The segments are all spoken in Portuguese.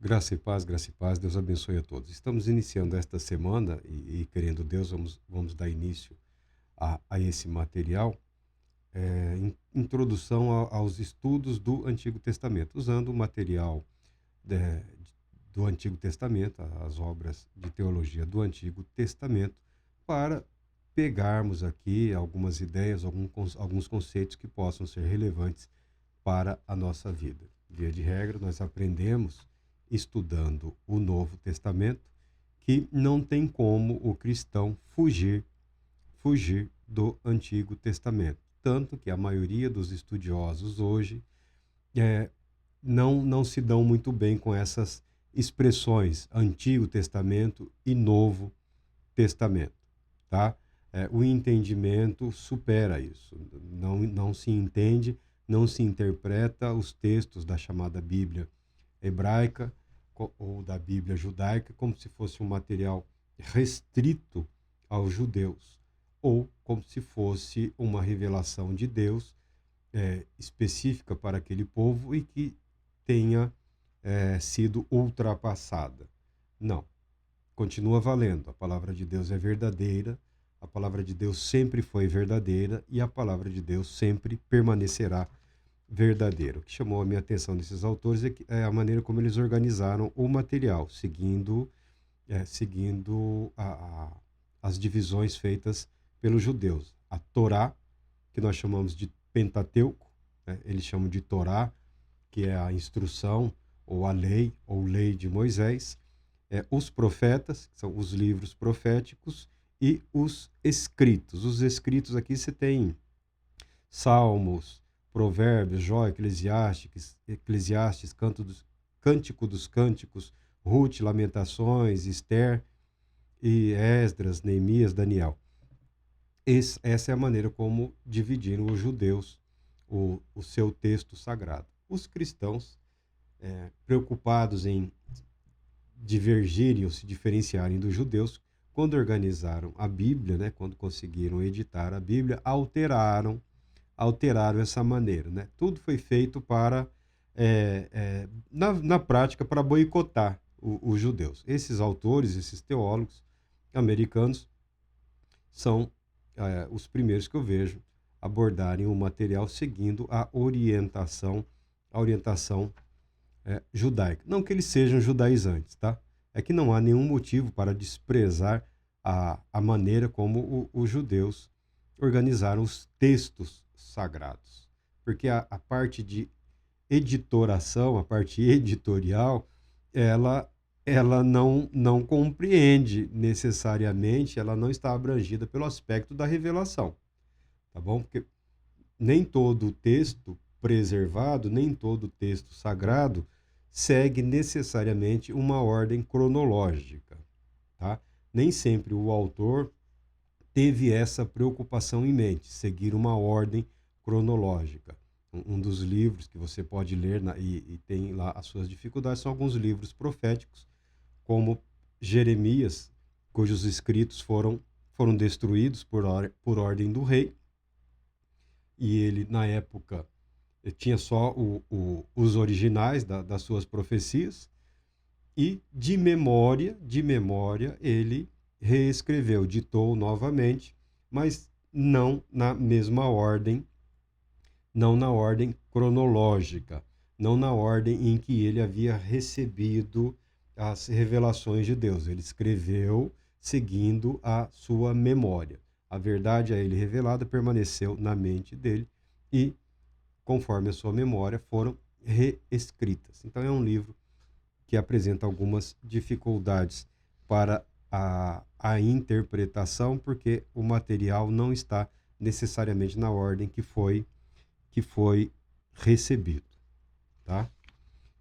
Graça e paz, Deus abençoe a todos. Estamos iniciando esta semana e querendo Deus, vamos dar início a esse material, introdução aos estudos do Antigo Testamento, usando o material eh, do Antigo Testamento, as obras de teologia do Antigo Testamento, para pegarmos aqui algumas ideias, alguns conceitos que possam ser relevantes para a nossa vida. Via de regra, nós aprendemos estudando o Novo Testamento que não tem como o cristão fugir do Antigo Testamento. Tanto que a maioria dos estudiosos hoje eh, não se dão muito bem com essas expressões Antigo Testamento e Novo Testamento, tá? O entendimento supera isso. Não se entende, não se interpreta os textos da chamada Bíblia hebraica ou da Bíblia judaica como se fosse um material restrito aos judeus ou como se fosse uma revelação de Deus específica para aquele povo e que tenha sido ultrapassada. Não, continua valendo. A palavra de Deus é verdadeira, a palavra de Deus sempre foi verdadeira e a palavra de Deus sempre permanecerá verdadeira. O que chamou a minha atenção desses autores é a maneira como eles organizaram o material, seguindo as divisões feitas pelos judeus. A Torá, que nós chamamos de Pentateuco, né? Eles chamam de Torá, que é a instrução, ou a lei, ou lei de Moisés, os profetas, que são os livros proféticos, e os escritos. Os escritos aqui você tem Salmos, Provérbios, Jó, Eclesiastes, Cântico dos Cânticos, Ruth, Lamentações, Esther e Esdras, Neemias, Daniel. Essa é a maneira como dividiram os judeus o seu texto sagrado. Os cristãos, preocupados em divergirem ou se diferenciarem dos judeus, quando organizaram a Bíblia, né, quando conseguiram editar a Bíblia, alteraram essa maneira. Né? Tudo foi feito para, na prática, para boicotar os judeus. Esses autores, esses teólogos americanos, são os primeiros que eu vejo abordarem o material seguindo a orientação judaica. Não que eles sejam judaizantes, tá? É que não há nenhum motivo para desprezar a maneira como os judeus organizaram os textos sagrados. Porque a parte de editoração, a parte editorial, ela não compreende necessariamente, ela não está abrangida pelo aspecto da revelação, tá bom? Porque nem todo texto preservado, nem todo texto sagrado segue necessariamente uma ordem cronológica, tá? Nem sempre o autor teve essa preocupação em mente, seguir uma ordem cronológica. Um dos livros que você pode ler e tem lá as suas dificuldades são alguns livros proféticos, como Jeremias, cujos escritos foram destruídos por ordem do rei, e ele, na época, tinha só os originais das suas profecias, e de memória, ele reescreveu, ditou novamente, mas não na mesma ordem, não na ordem cronológica, não na ordem em que ele havia recebido as revelações de Deus. Ele escreveu seguindo a sua memória. A verdade a ele revelada permaneceu na mente dele e, conforme a sua memória, foram reescritas. Então é um livro que apresenta algumas dificuldades para a interpretação, porque o material não está necessariamente na ordem que foi recebido, tá?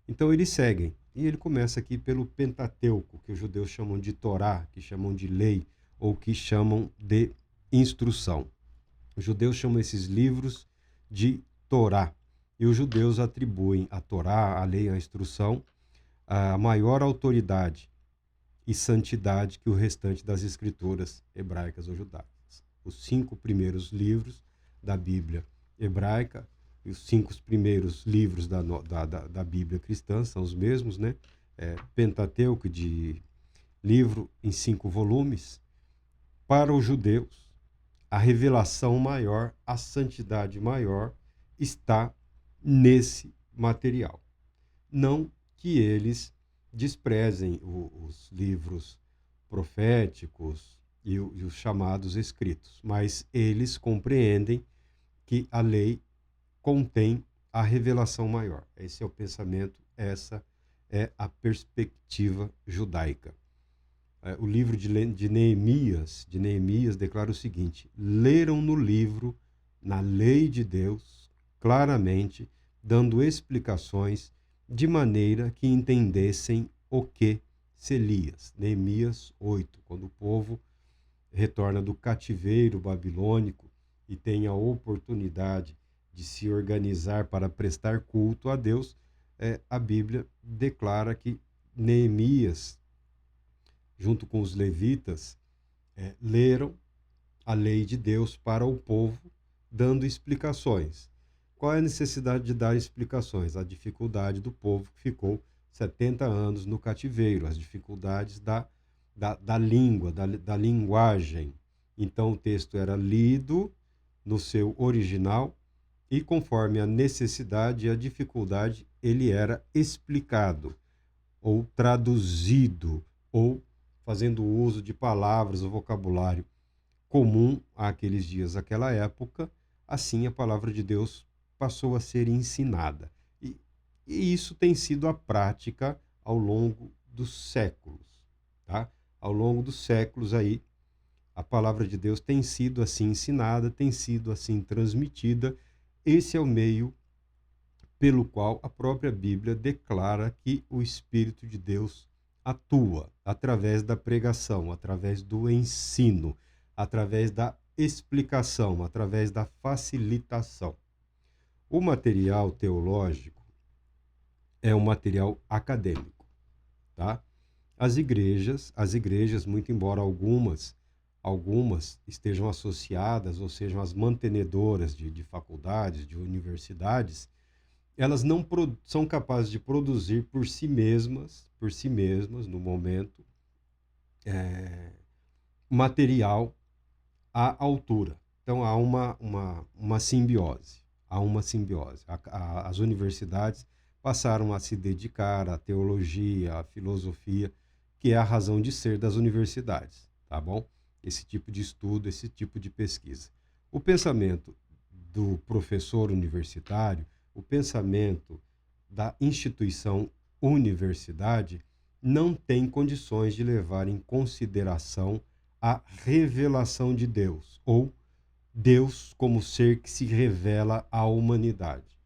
Então eles seguem, e ele começa aqui pelo Pentateuco, que os judeus chamam de Torá, que chamam de lei, ou que chamam de instrução. Os judeus chamam esses livros de Torá, e os judeus atribuem a Torá, a lei, a instrução, a maior autoridade e santidade que o restante das escrituras hebraicas ou judaicas. Os 5 primeiros livros da Bíblia hebraica e os 5 primeiros livros da Bíblia cristã são os mesmos, né? Pentateuco, de livro em 5 volumes, para os judeus, a revelação maior, a santidade maior está nesse material. Não que eles desprezem os livros proféticos e os chamados escritos, mas eles compreendem que a lei contém a revelação maior. Esse é o pensamento, essa é a perspectiva judaica. O livro de Neemias declara o seguinte: leram no livro, na lei de Deus, claramente, dando explicações de maneira que entendessem o que se lia. Neemias 8, quando o povo retorna do cativeiro babilônico e tem a oportunidade de se organizar para prestar culto a Deus, a Bíblia declara que Neemias, junto com os levitas, leram a lei de Deus para o povo, dando explicações. Qual é a necessidade de dar explicações? A dificuldade do povo que ficou 70 anos no cativeiro, as dificuldades da língua, da linguagem. Então o texto era lido no seu original e, conforme a necessidade e a dificuldade, ele era explicado ou traduzido, ou fazendo uso de palavras, o vocabulário comum àqueles dias, àquela época. Assim a palavra de Deus passou a ser ensinada. E isso tem sido a prática ao longo dos séculos, tá? Ao longo dos séculos aí, a palavra de Deus tem sido assim ensinada, tem sido assim transmitida. Esse é o meio pelo qual a própria Bíblia declara que o Espírito de Deus atua, através da pregação, através do ensino, através da explicação, através da facilitação. O material teológico é um material acadêmico, tá? As igrejas, muito embora algumas estejam associadas ou sejam as mantenedoras de faculdades, de universidades, elas não são capazes de produzir por si mesmas, no momento, material à altura. Então há uma simbiose. As universidades passaram a se dedicar à teologia, à filosofia, que é a razão de ser das universidades, tá bom? Esse tipo de estudo, esse tipo de pesquisa. O pensamento do professor universitário, o pensamento da instituição universidade não tem condições de levar em consideração a revelação de Deus, ou Deus como ser que se revela à humanidade.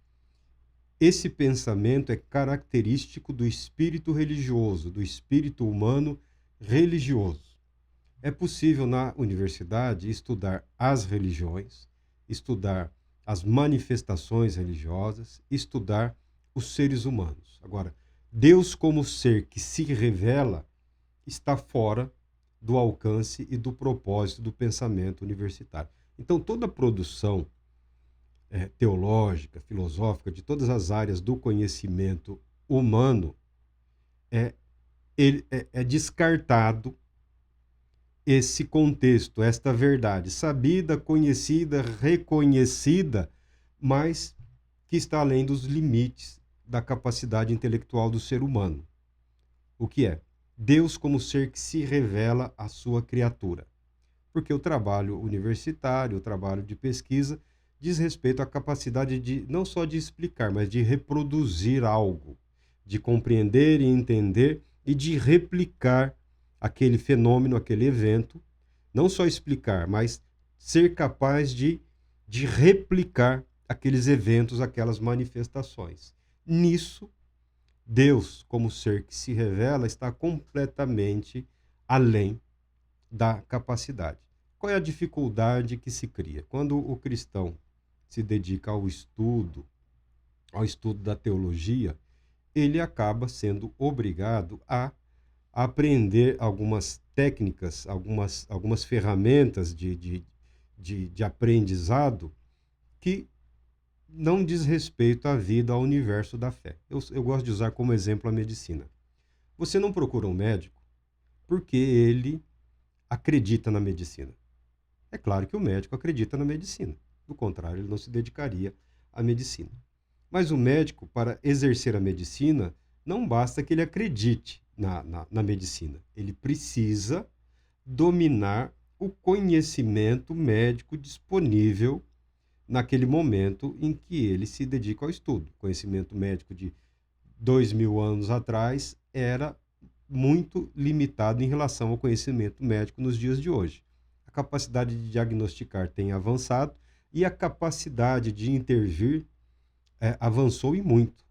Esse pensamento é característico do espírito religioso, do espírito humano religioso. É possível na universidade estudar as religiões, estudar as manifestações religiosas, estudar os seres humanos. Agora, Deus como ser que se revela está fora do alcance e do propósito do pensamento universitário. Então, toda a produção teológica, filosófica, de todas as áreas do conhecimento humano, é descartado esse contexto, esta verdade, sabida, conhecida, reconhecida, mas que está além dos limites da capacidade intelectual do ser humano. O que é? Deus como ser que se revela à sua criatura. Porque o trabalho universitário, o trabalho de pesquisa, diz respeito à capacidade de, não só de explicar, mas de reproduzir algo, de compreender e entender e de replicar aquele fenômeno, aquele evento, não só explicar, mas ser capaz de replicar aqueles eventos, aquelas manifestações. Nisso, Deus, como ser que se revela, está completamente além da capacidade. Qual é a dificuldade que se cria? Quando o cristão se dedica ao estudo da teologia, ele acaba sendo obrigado a aprender algumas técnicas, algumas ferramentas de aprendizado que não diz respeito à vida, ao universo da fé. Eu gosto de usar como exemplo a medicina. Você não procura um médico porque ele acredita na medicina. É claro que o médico acredita na medicina. Do contrário, ele não se dedicaria à medicina. Mas o médico, para exercer a medicina, não basta que ele acredite na medicina. Ele precisa dominar o conhecimento médico disponível naquele momento em que ele se dedica ao estudo. O conhecimento médico de 2000 anos atrás era muito limitado em relação ao conhecimento médico nos dias de hoje. A capacidade de diagnosticar tem avançado e a capacidade de intervir avançou e muito,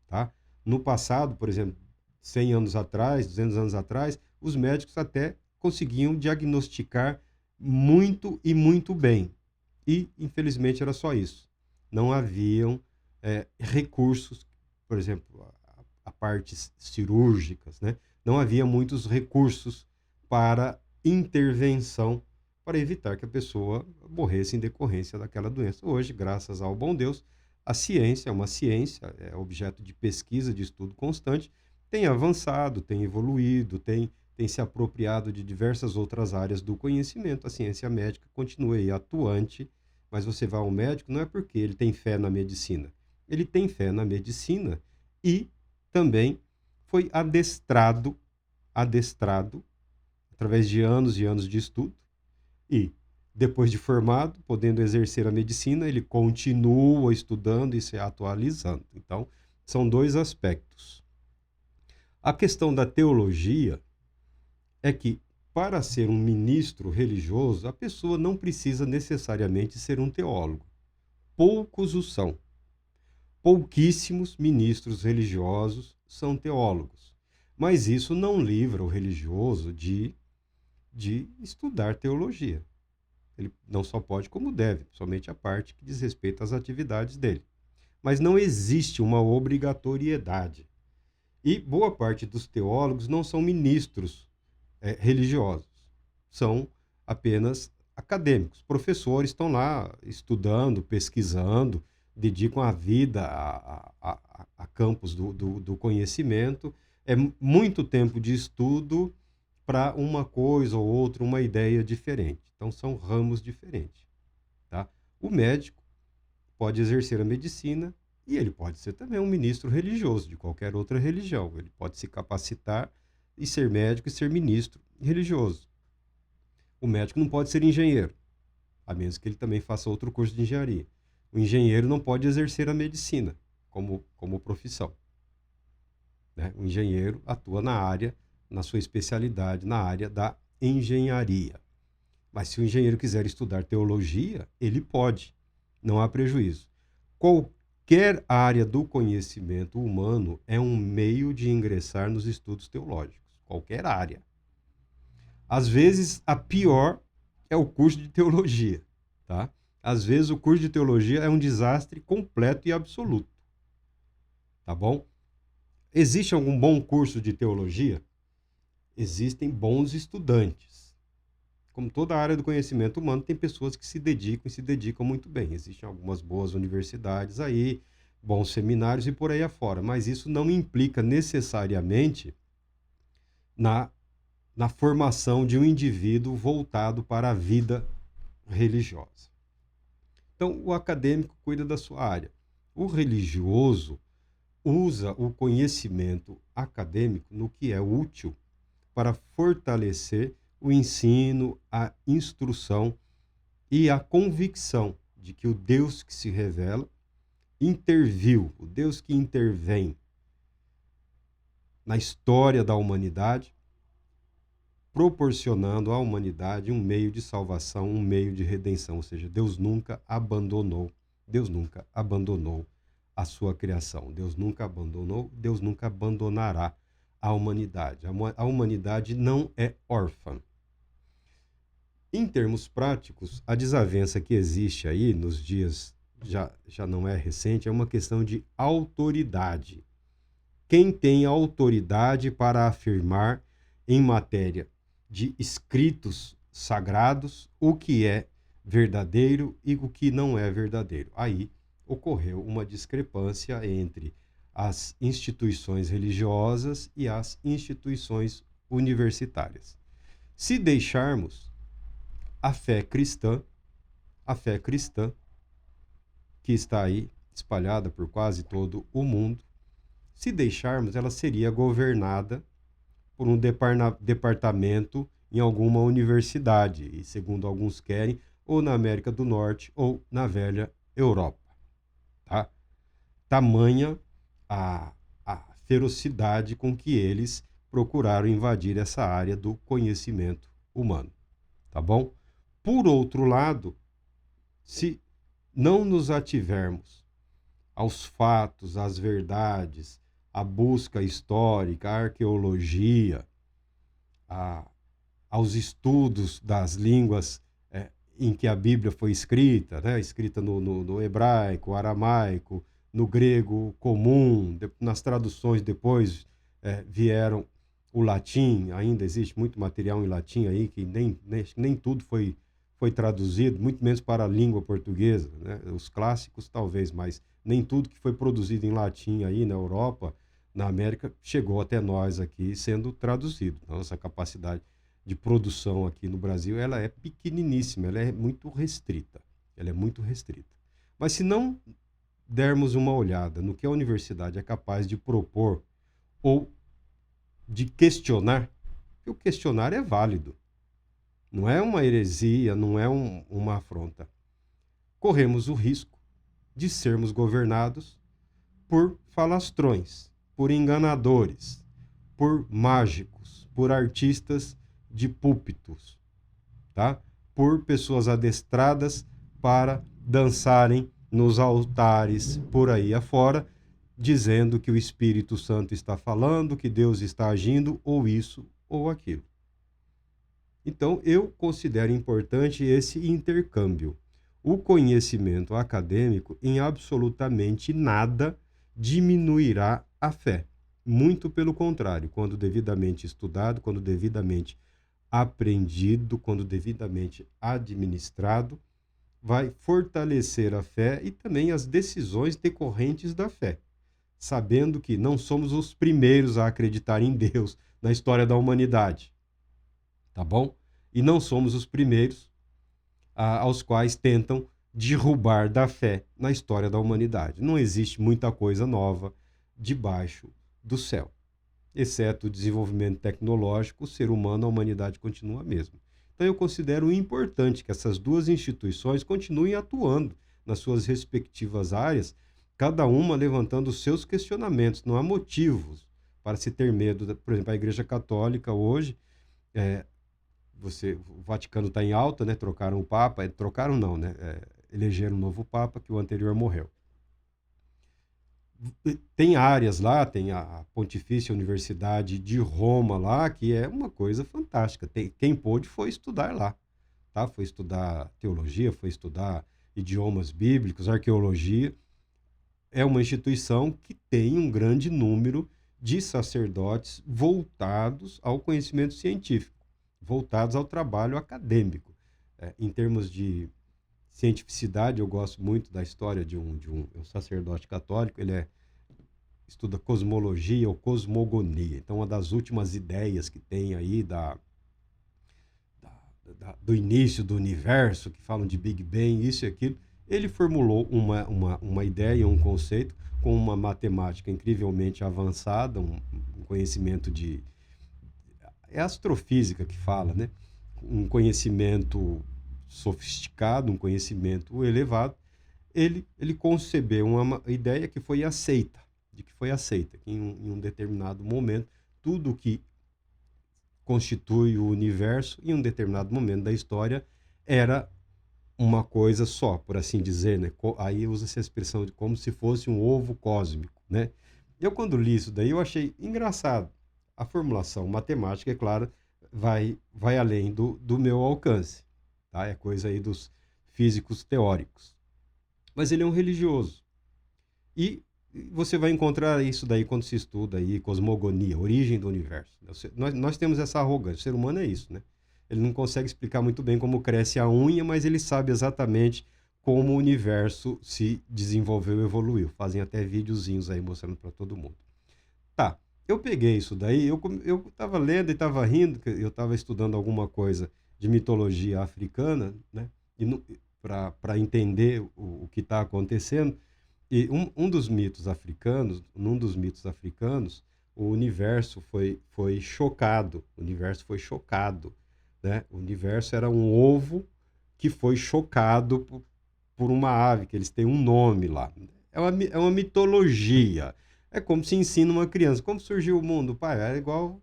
tá? No passado, por exemplo, 100 anos atrás, 200 anos atrás, os médicos até conseguiam diagnosticar muito e muito bem. E, infelizmente, era só isso. Não haviam recursos, por exemplo, a partes cirúrgicas, né? Não havia muitos recursos para intervenção para evitar que a pessoa morresse em decorrência daquela doença. Hoje, graças ao bom Deus, a ciência é uma ciência, é objeto de pesquisa, de estudo constante, tem avançado, tem evoluído, tem se apropriado de diversas outras áreas do conhecimento. A ciência médica continua aí atuante, mas você vai ao médico não é porque ele tem fé na medicina. Ele tem fé na medicina e também foi adestrado através de anos e anos de estudo e depois de formado, podendo exercer a medicina, ele continua estudando e se atualizando. Então, são dois aspectos. A questão da teologia é que, para ser um ministro religioso, a pessoa não precisa necessariamente ser um teólogo. Poucos o são. Pouquíssimos ministros religiosos são teólogos. Mas isso não livra o religioso de estudar teologia. Ele não só pode, como deve, somente a parte que diz respeito às atividades dele. Mas não existe uma obrigatoriedade. E boa parte dos teólogos não são ministros religiosos, são apenas acadêmicos. Professores estão lá estudando, pesquisando, dedicam a vida a campos do conhecimento. É muito tempo de estudo para uma coisa ou outra, uma ideia diferente. Então, são ramos diferentes. Tá? O médico pode exercer a medicina e ele pode ser também um ministro religioso de qualquer outra religião. Ele pode se capacitar e ser médico e ser ministro religioso. O médico não pode ser engenheiro, a menos que ele também faça outro curso de engenharia. O engenheiro não pode exercer a medicina como profissão. Né? O engenheiro atua na área, na sua especialidade, na área da engenharia. Mas se o engenheiro quiser estudar teologia, ele pode, não há prejuízo. Qualquer área do conhecimento humano é um meio de ingressar nos estudos teológicos. Qualquer área. Às vezes, a pior é o curso de teologia. Tá? Às vezes, o curso de teologia é um desastre completo e absoluto. Tá bom? Existe algum bom curso de teologia? Existem bons estudantes. Como toda a área do conhecimento humano, tem pessoas que se dedicam muito bem. Existem algumas boas universidades aí, bons seminários e por aí afora. Mas isso não implica necessariamente na formação de um indivíduo voltado para a vida religiosa. Então, o acadêmico cuida da sua área. O religioso usa o conhecimento acadêmico no que é útil para fortalecer o ensino, a instrução e a convicção de que o Deus que se revela interviu, o Deus que intervém na história da humanidade, proporcionando à humanidade um meio de salvação, um meio de redenção. Ou seja, Deus nunca abandonou a sua criação. Deus nunca abandonou, Deus nunca abandonará a humanidade. A humanidade não é órfã. Em termos práticos, a desavença que existe aí nos dias, já não é recente, é uma questão de autoridade. Quem tem autoridade para afirmar em matéria de escritos sagrados o que é verdadeiro e o que não é verdadeiro? Aí ocorreu uma discrepância entre as instituições religiosas e as instituições universitárias. Se deixarmos a fé cristã, que está aí espalhada por quase todo o mundo, se deixarmos, ela seria governada por um departamento em alguma universidade, e segundo alguns querem, ou na América do Norte ou na velha Europa. Tá? Tamanha a ferocidade com que eles procuraram invadir essa área do conhecimento humano. Tá bom? Por outro lado, se não nos ativermos aos fatos, às verdades, à busca histórica, à arqueologia, aos estudos das línguas em que a Bíblia foi escrita, né? Escrita no hebraico, aramaico, no grego comum, nas traduções depois vieram o latim, ainda existe muito material em latim aí, que nem tudo foi traduzido, muito menos para a língua portuguesa, né? Os clássicos talvez, mas nem tudo que foi produzido em latim aí na Europa, na América, chegou até nós aqui sendo traduzido. Nossa capacidade de produção aqui no Brasil, ela é pequeniníssima, ela é muito restrita. Ela é muito restrita. Mas se não dermos uma olhada no que a universidade é capaz de propor ou de questionar, porque o questionar é válido. Não é uma heresia, não é uma afronta. Corremos o risco de sermos governados por falastrões, por enganadores, por mágicos, por artistas de púlpitos, tá? Por pessoas adestradas para dançarem nos altares por aí afora, dizendo que o Espírito Santo está falando, que Deus está agindo, ou isso ou aquilo. Então, eu considero importante esse intercâmbio. O conhecimento acadêmico, em absolutamente nada, diminuirá a fé. Muito pelo contrário, quando devidamente estudado, quando devidamente aprendido, quando devidamente administrado, vai fortalecer a fé e também as decisões decorrentes da fé, sabendo que não somos os primeiros a acreditar em Deus na história da humanidade, tá bom? E não somos os primeiros aos quais tentam derrubar da fé na história da humanidade. Não existe muita coisa nova debaixo do céu. Exceto o desenvolvimento tecnológico, o ser humano, a humanidade continua a mesma. Então eu considero importante que essas duas instituições continuem atuando nas suas respectivas áreas, cada uma levantando os seus questionamentos. Não há motivos para se ter medo. Por exemplo, a Igreja Católica hoje, o Vaticano está em alta, né? Trocaram o Papa, trocaram não, né? Elegeram um novo Papa, que o anterior morreu. Tem áreas lá, tem a Pontifícia Universidade de Roma lá, que é uma coisa fantástica. Quem pôde foi estudar lá, tá? Foi estudar teologia, foi estudar idiomas bíblicos, arqueologia. É uma instituição que tem um grande número de sacerdotes voltados ao conhecimento científico, voltados ao trabalho acadêmico. Em termos de cientificidade, eu gosto muito da história de um sacerdote católico. Ele estuda cosmologia ou cosmogonia. Então, uma das últimas ideias que tem aí do início do universo, que falam de Big Bang, isso e aquilo, ele formulou uma ideia, um conceito, com uma matemática incrivelmente avançada, um conhecimento é astrofísica que fala, né? Um conhecimento sofisticado, um conhecimento elevado. Ele concebeu uma ideia que foi aceita, que em um determinado momento, tudo que constitui o universo, em um determinado momento da história, era uma coisa só, por assim dizer, né? Aí usa essa expressão de como se fosse um ovo cósmico, né? Eu, quando li isso daí, eu achei engraçado. A formulação matemática, é claro, vai além do meu alcance, tá? É coisa aí dos físicos teóricos. Mas ele é um religioso. E você vai encontrar isso daí quando se estuda aí cosmogonia, origem do universo. Nós temos essa arrogância. O ser humano é isso, né? Ele não consegue explicar muito bem como cresce a unha, mas ele sabe exatamente como o universo se desenvolveu e evoluiu. Fazem até videozinhos aí mostrando para todo mundo. Tá, eu peguei isso daí, eu estava lendo e estava rindo, que eu estava estudando alguma coisa de mitologia africana, né? E para entender o que está acontecendo. E um dos mitos africanos, num dos mitos africanos, o universo foi chocado. O universo foi chocado, né? O universo era um ovo que foi chocado por uma ave, que eles têm um nome lá. É uma mitologia. É como se ensina uma criança. Como surgiu o mundo? Pai, era igual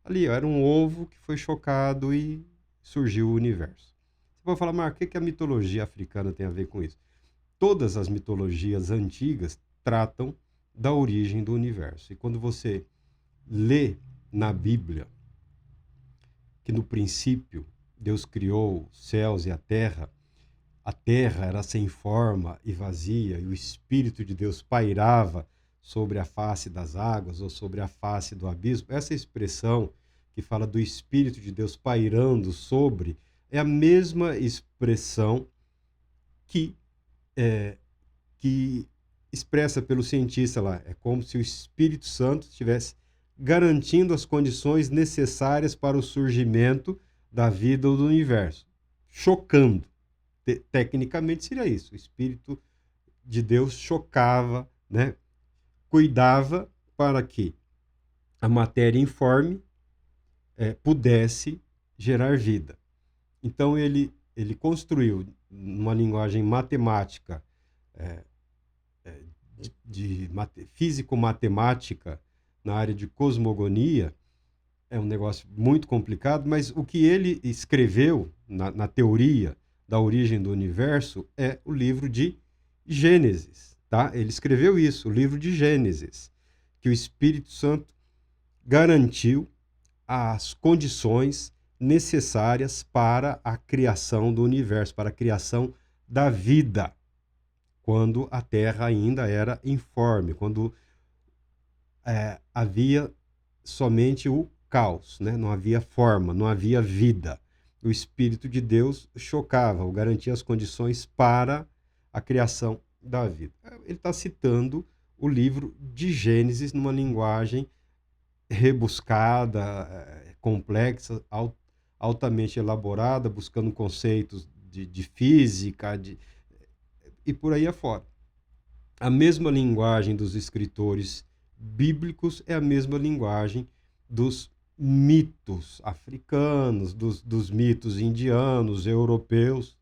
ali, ó, era um ovo que foi chocado e surgiu o universo. Você vai falar, Marco, o que a mitologia africana tem a ver com isso? Todas as mitologias antigas tratam da origem do universo. E quando você lê na Bíblia que no princípio Deus criou os céus e a terra era sem forma e vazia, e o Espírito de Deus pairava sobre a face das águas ou sobre a face do abismo. Essa expressão que fala do Espírito de Deus pairando sobre é a mesma expressão que que expressa pelo cientista lá. É como se o Espírito Santo estivesse garantindo as condições necessárias para o surgimento da vida ou do universo. Chocando. Tecnicamente seria isso. O Espírito de Deus chocava, né? Cuidava para que a matéria informe pudesse gerar vida. Então ele construiu, numa linguagem matemática, de físico-matemática, na área de cosmogonia, é um negócio muito complicado, mas o que ele escreveu na teoria da origem do universo é o livro de Gênesis, tá? Ele escreveu isso, o livro de Gênesis, que o Espírito Santo garantiu as condições necessárias para a criação do universo, para a criação da vida, quando a Terra ainda era informe, quando havia somente o caos, né? Não havia forma, não havia vida. O Espírito de Deus chocava, ou garantia as condições para a criação da vida. Ele está citando o livro de Gênesis numa linguagem rebuscada, complexa, altamente elaborada, buscando conceitos de física e por aí afora. A mesma linguagem dos escritores bíblicos é a mesma linguagem dos mitos africanos, dos mitos indianos, europeus,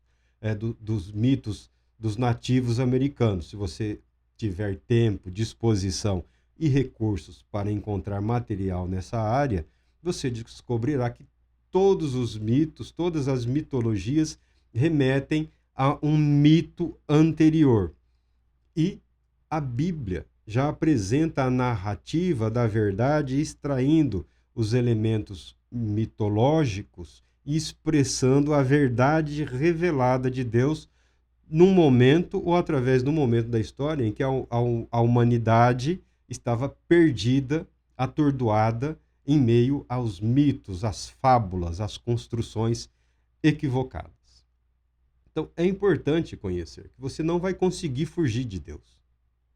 dos mitos dos nativos americanos. Se você tiver tempo, disposição e recursos para encontrar material nessa área, você descobrirá que todos os mitos, todas as mitologias remetem a um mito anterior. E a Bíblia já apresenta a narrativa da verdade, extraindo os elementos mitológicos e expressando a verdade revelada de Deus num momento ou através do momento da história em que a humanidade estava perdida, atordoada em meio aos mitos, às fábulas, às construções equivocadas. Então, é importante conhecer que você não vai conseguir fugir de Deus,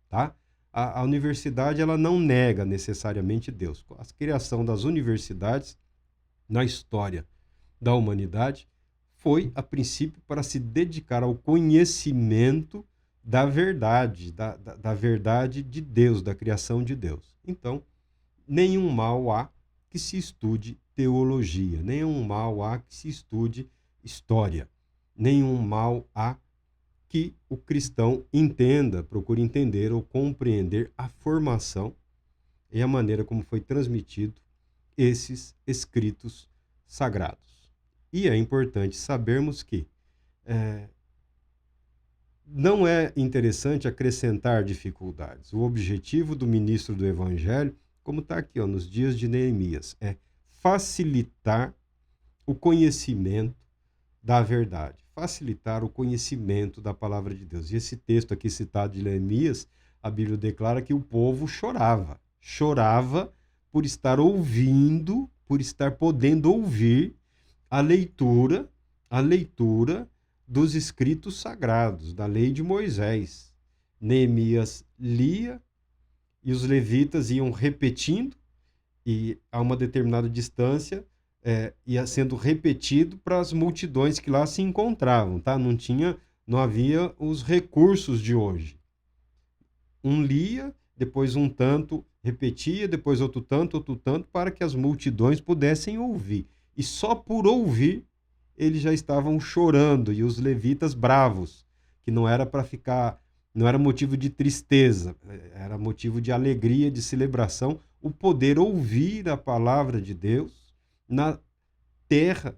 tá? A universidade, ela não nega necessariamente Deus. A criação das universidades na história da humanidade foi, a princípio, para se dedicar ao conhecimento da verdade, da verdade de Deus, da criação de Deus. Então, nenhum mal há que se estude teologia, nenhum mal há que se estude história, nenhum mal há que o cristão entenda, procure entender ou compreender a formação e a maneira como foi transmitido esses escritos sagrados. E é importante sabermos que não é interessante acrescentar dificuldades. O objetivo do ministro do Evangelho, como está aqui, nos dias de Neemias, é facilitar o conhecimento da verdade, facilitar o conhecimento da palavra de Deus. E esse texto aqui citado de Neemias, a Bíblia declara que o povo chorava por estar ouvindo, por estar podendo ouvir a leitura dos escritos sagrados, da lei de Moisés. Neemias lia e os levitas iam repetindo, e a uma determinada distância ia sendo repetido para as multidões que lá se encontravam, tá? Não havia os recursos de hoje. Um lia, depois um tanto repetia, depois outro tanto, para que as multidões pudessem ouvir. E só por ouvir, eles já estavam chorando, e os levitas bravos, que não era para ficar, não era motivo de tristeza, era motivo de alegria, de celebração, o poder ouvir a palavra de Deus na terra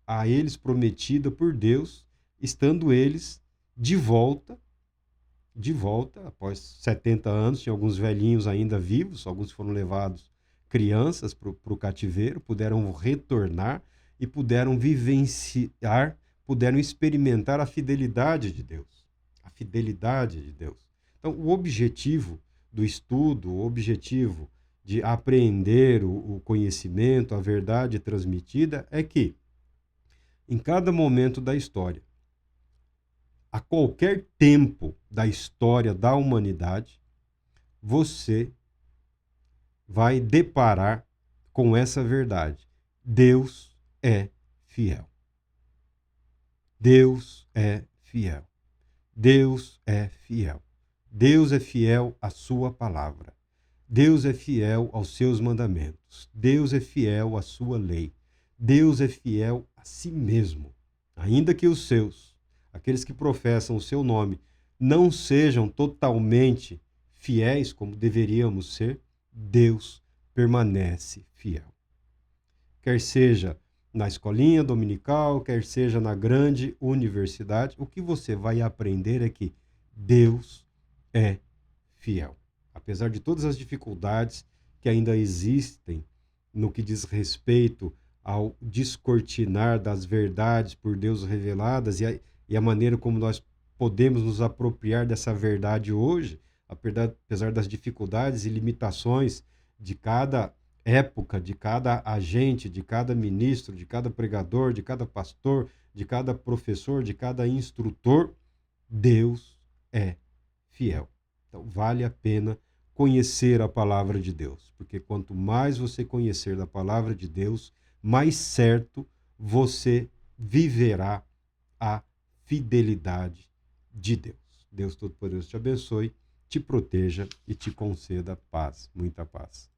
a eles prometida por Deus, estando eles de volta, após 70 anos, tinha alguns velhinhos ainda vivos, alguns foram levados crianças para o cativeiro, puderam retornar e puderam vivenciar, puderam experimentar a fidelidade de Deus. A fidelidade de Deus. Então, o objetivo do estudo, o objetivo de apreender o conhecimento, a verdade transmitida, é que, em cada momento da história, a qualquer tempo da história da humanidade, você vai deparar com essa verdade. Deus é fiel. Deus é fiel. Deus é fiel. Deus é fiel à sua palavra. Deus é fiel aos seus mandamentos. Deus é fiel à sua lei. Deus é fiel a si mesmo. Ainda que os seus, aqueles que professam o seu nome, não sejam totalmente fiéis como deveríamos ser, Deus permanece fiel. Quer seja na escolinha dominical, quer seja na grande universidade, o que você vai aprender é que Deus é fiel. Apesar de todas as dificuldades que ainda existem no que diz respeito ao descortinar das verdades por Deus reveladas e a maneira como nós podemos nos apropriar dessa verdade hoje, apesar das dificuldades e limitações de cada época, de cada agente, de cada ministro, de cada pregador, de cada pastor, de cada professor, de cada instrutor, Deus é fiel. Então, vale a pena conhecer a palavra de Deus, porque quanto mais você conhecer da palavra de Deus, mais certo você viverá a fidelidade de Deus. Deus Todo-Poderoso te abençoe, te proteja e te conceda paz, muita paz.